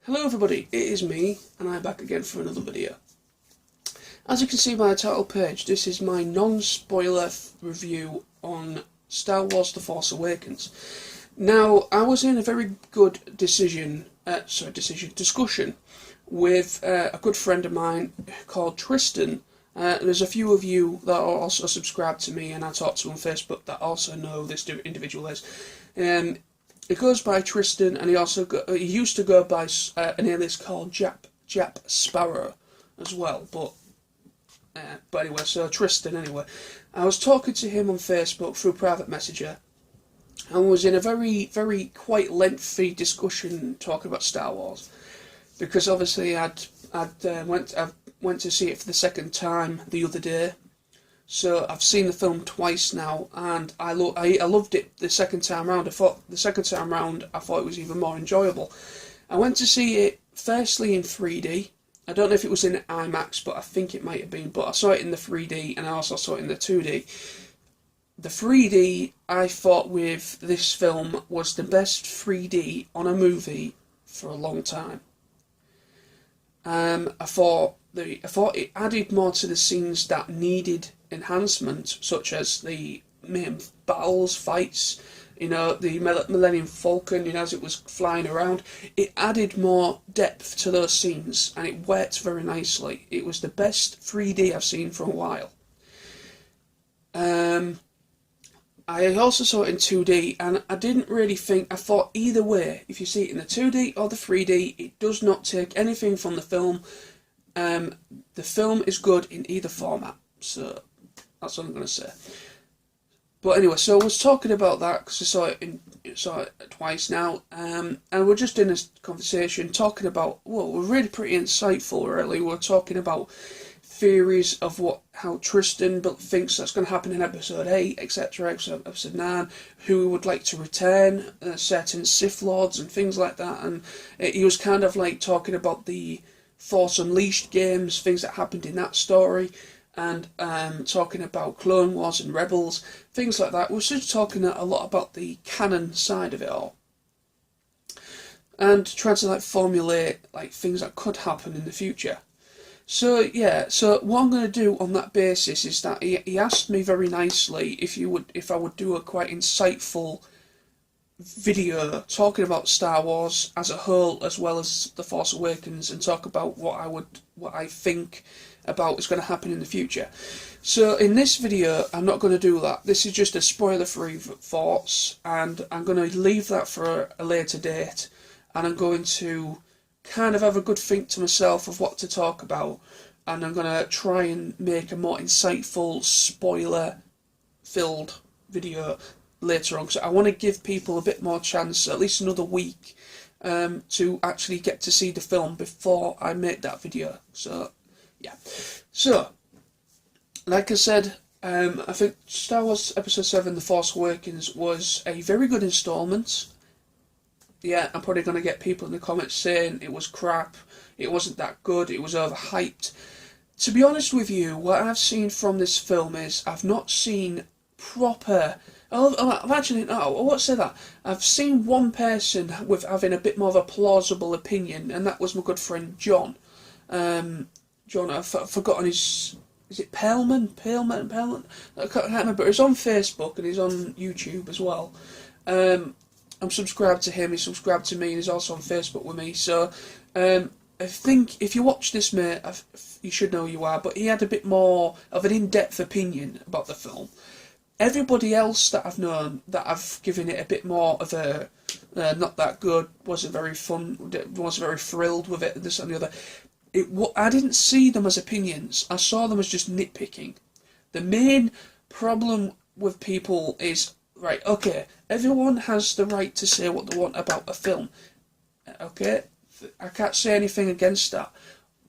Hello everybody, it is me, and I'm back again for another video. As you can see by the title page, this is my non-spoiler review on Star Wars The Force Awakens. Now, I was in a very good discussion with a good friend of mine called Tristan. There's a few of you that are also subscribed to me, and I talk to on Facebook, that also know this individual is. He goes by Tristan, and he used to go by an alias called Jap Sparrow as well. But anyway, so Tristan. Anyway, I was talking to him on Facebook through private messenger, and was in a very quite lengthy discussion talking about Star Wars, because obviously I went to see it for the second time the other day. So I've seen the film twice now, and I loved it the second time round. I thought it was even more enjoyable. I went to see it firstly in 3D. I don't know if it was in IMAX, but I think it might have been. But I saw it in the 3D, and I also saw it in the 2D. The 3D, I thought, with this film was the best 3D on a movie for a long time. I thought it added more to the scenes that needed enhancement, such as the main battles, fights, the Millennium Falcon, as it was flying around. It added more depth to those scenes, and it worked very nicely. It was the best 3D I've seen for a while. I also saw it in 2D, and I didn't really think, I thought either way, if you see it in the 2D or the 3D, it does not take anything from the film. The film is good in either format, so that's what I'm going to say. But anyway, so I was talking about that because I saw it twice now, and we're just in this conversation talking about, well, we're really pretty insightful, really. We're talking about theories of how Tristan thinks that's going to happen in episode 8, etc., episode 9, who would like to return, certain Sith Lords and things like that, and he was kind of like talking about the Force Unleashed games, things that happened in that story, and talking about Clone Wars and Rebels, things like that. We're just talking a lot about the canon side of it all, and trying to formulate things that could happen in the future. So yeah, so what I'm going to do on that basis is that he asked me very nicely if I would do a quite insightful video talking about Star Wars as a whole, as well as The Force Awakens, and talk about what I think about is going to happen in the future. So in this video, I'm not going to do that. This is just a spoiler-free thoughts, and I'm going to leave that for a later date, and I'm going to kind of have a good think to myself of what to talk about, and I'm going to try and make a more insightful, spoiler-filled video later on, because I want to give people a bit more chance, at least another week, to actually get to see the film before I make that video. So yeah, so like I said, I think Star Wars Episode 7 The Force Awakens was a very good installment. Yeah, I'm probably going to get people in the comments saying it was crap, it wasn't that good, it was overhyped. To be honest with you, what I've seen from this film is I've not seen proper... I've seen one person with having a bit more of a plausible opinion, and that was my good friend John. John, I've forgotten his... Is it Perlman? I can't remember. He's on Facebook and he's on YouTube as well. I'm subscribed to him, he's subscribed to me, and he's also on Facebook with me. So I think if you watch this, mate, you should know who you are, but he had a bit more of an in-depth opinion about the film. Everybody else that I've known that I've given it a bit more of a not that good, wasn't very fun, wasn't very thrilled with it, this and the other. I didn't see them as opinions, I saw them as just nitpicking. The main problem with people is, right, okay, everyone has the right to say what they want about a film. Okay, I can't say anything against that.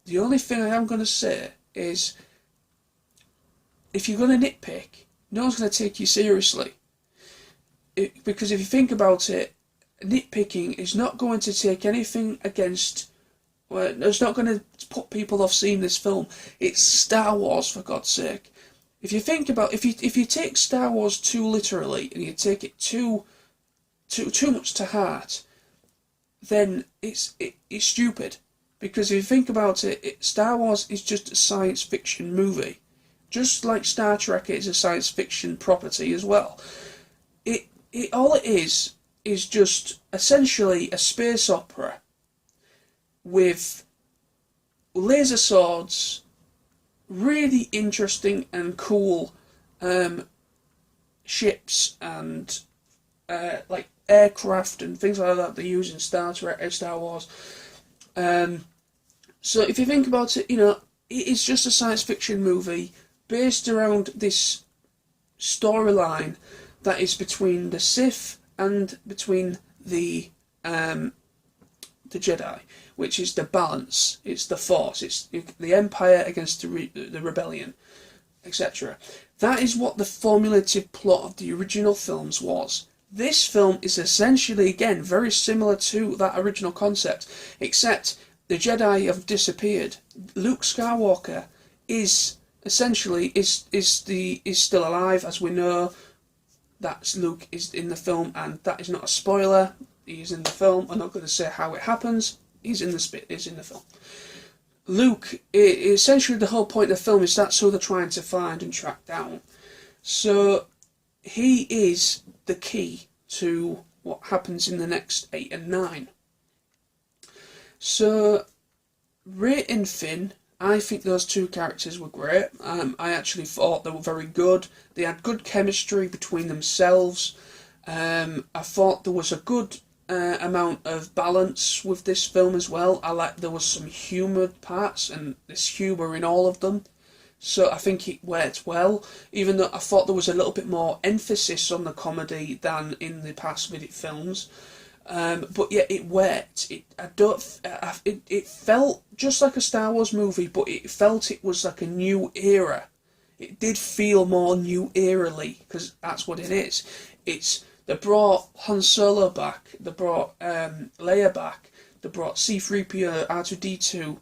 The only thing I am going to say is, if you're going to nitpick, no one's going to take you seriously. Because if you think about it, nitpicking is not going to take anything against... Well, it's not going to put people off seeing this film. It's Star Wars, for God's sake. If you think about, if you take Star Wars too literally, and you take it too much to heart, then it's stupid. Because if you think about it, Star Wars is just a science fiction movie. Just like Star Trek is a science fiction property as well. All it is just essentially a space opera with laser swords, really interesting and cool ships and like aircraft and things like that they use in Star Wars. So if you think about it, it is just a science fiction movie based around this storyline that is between the Sith and between the Jedi, which is the balance. It's the Force. It's the Empire against the Rebellion, etc. That is what the formulative plot of the original films was. This film is essentially, again, very similar to that original concept, except the Jedi have disappeared. Luke Skywalker is essentially is still alive, as we know. That's Luke is in the film, and that is not a spoiler. He's in the film. I'm not going to say how it happens. He's in the film. Luke, essentially the whole point of the film is that's who they're trying to find and track down. So he is the key to what happens in the next 8 and 9. So Rey and Finn, I think those two characters were great. I actually thought they were very good. They had good chemistry between themselves. I thought there was a good amount of balance with this film as well. I like there was some humoured parts and there's humour in all of them. So I think it worked well, even though I thought there was a little bit more emphasis on the comedy than in the past Vidic films. But yeah, it worked. It felt just like a Star Wars movie, but it felt it was like a new era. It did feel more new era-ly, because that's what it is. They brought Han Solo back, they brought Leia back, they brought C-3PO, R2-D2,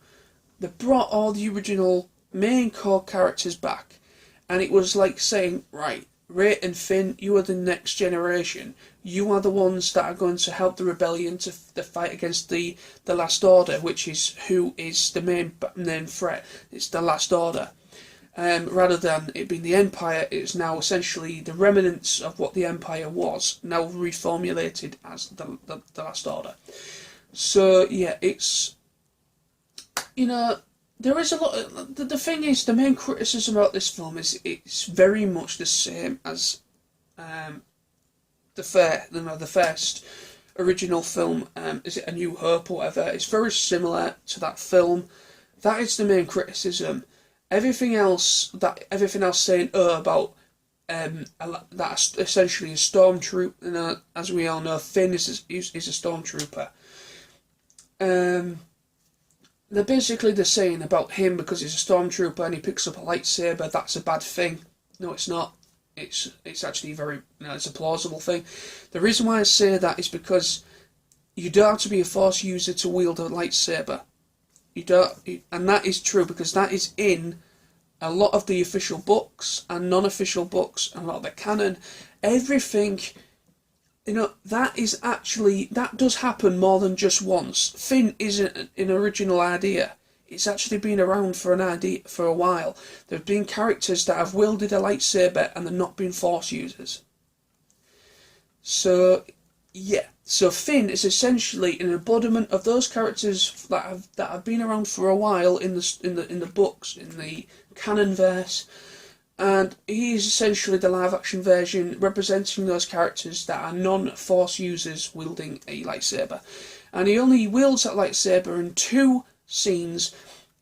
they brought all the original main core characters back, and it was like saying, right, Rey and Finn, you are the next generation. You are the ones that are going to help the rebellion to fight against the Last Order, which is who is the main threat. It's the Last Order. Rather than it being the Empire, it's now essentially the remnants of what the Empire was, now reformulated as the Last Order. So yeah, it's, there is a lot. The thing is, the main criticism about this film is it's very much the same as the first original film. Is it A New Hope or whatever? It's very similar to that film. That is the main criticism. Everything else saying about that's essentially a stormtrooper. As we all know, Finn is a stormtrooper. They're basically the saying about him because he's a stormtrooper and he picks up a lightsaber, that's a bad thing. No, it's not. It's actually very, it's a plausible thing. The reason why I say that is because you don't have to be a Force user to wield a lightsaber. And that is true because that is in a lot of the official books and non-official books and a lot of the canon. Everything, that does happen more than just once. Finn isn't an original idea. It's actually been around for a while. There have been characters that have wielded a lightsaber and they're not been Force users. So yeah, so Finn is essentially an embodiment of those characters that have been around for a while in the books, in the canon verse. And he is essentially the live-action version representing those characters that are non-Force users wielding a lightsaber. And he only wields that lightsaber in 2 scenes,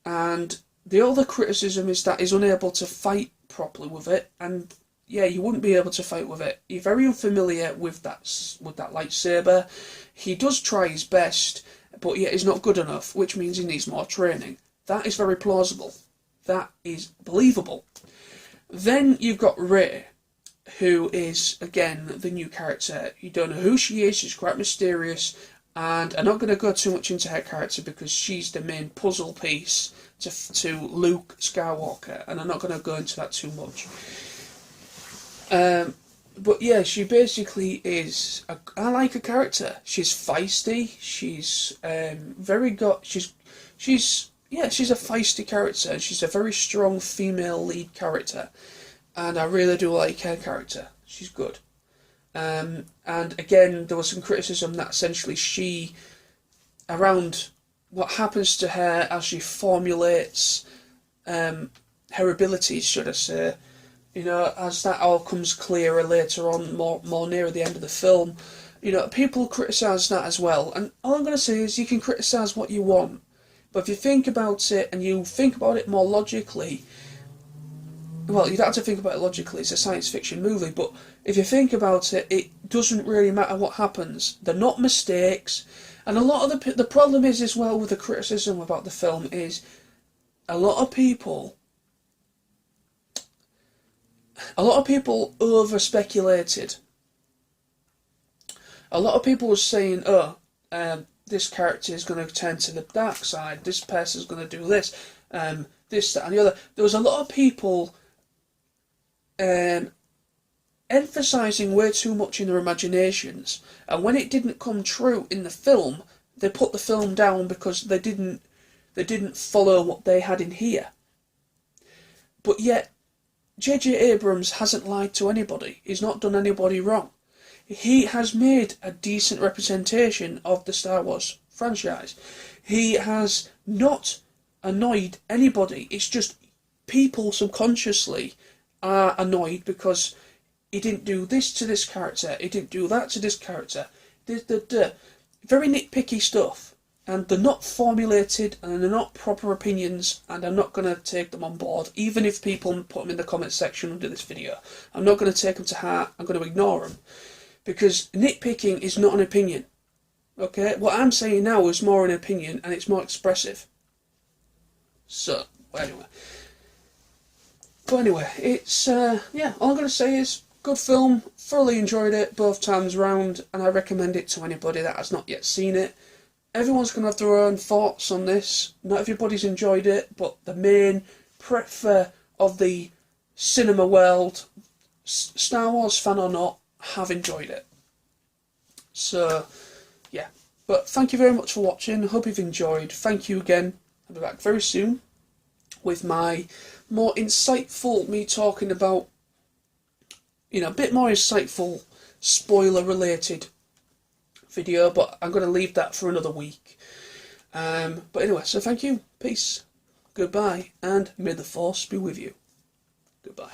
and the other criticism is that he's unable to fight properly with it, and yeah, you wouldn't be able to fight with it. You're very unfamiliar with that lightsaber. He does try his best, but yeah, he's not good enough, which means he needs more training. That is very plausible. That is believable. Then you've got Rey, who is, again, the new character. You don't know who she is, she's quite mysterious, and I'm not going to go too much into her character because she's the main puzzle piece to Luke Skywalker, and I'm not going to go into that too much. but yeah, she basically is. I like her character. She's feisty. She's very got. She's a feisty character. She's a very strong female lead character, and I really do like her character. She's good. And again, there was some criticism that essentially around what happens to her as she formulates her abilities, should I say, as that all comes clearer later on, more near the end of the film, people criticise that as well. And all I'm going to say is you can criticise what you want, but if you think about it and you think about it more logically, well, you don't have to think about it logically, it's a science fiction movie, but if you think about it, it doesn't really matter what happens. They're not mistakes. And a lot of the problem is as well with the criticism about the film is a lot of people over speculated. A lot of people were saying, this character is going to turn to the dark side, this person's going to do this, this, that and the other. There was a lot of people emphasising way too much in their imaginations, and when it didn't come true in the film, they put the film down because they didn't follow what they had in here. But yet, J.J. Abrams hasn't lied to anybody. He's not done anybody wrong. He has made a decent representation of the Star Wars franchise. He has not annoyed anybody. It's just people subconsciously are annoyed because he didn't do this to this character, he didn't do that to this character. Very nitpicky stuff. And they're not formulated, and they're not proper opinions, and I'm not going to take them on board, even if people put them in the comment section under this video. I'm not going to take them to heart, I'm going to ignore them. Because nitpicking is not an opinion. Okay? What I'm saying now is more an opinion, and it's more expressive. So, anyway. But anyway, it's, all I'm going to say is, good film, thoroughly enjoyed it both times round, and I recommend it to anybody that has not yet seen it. Everyone's going to have their own thoughts on this. Not everybody's enjoyed it, but the main prefer of the cinema world, Star Wars fan or not, have enjoyed it. So, yeah. But thank you very much for watching. I hope you've enjoyed. Thank you again. I'll be back very soon with my more insightful, me talking about, a bit more insightful, spoiler-related video, but I'm going to leave that for another week. But anyway, so thank you, peace, goodbye, and may the Force be with you. Goodbye.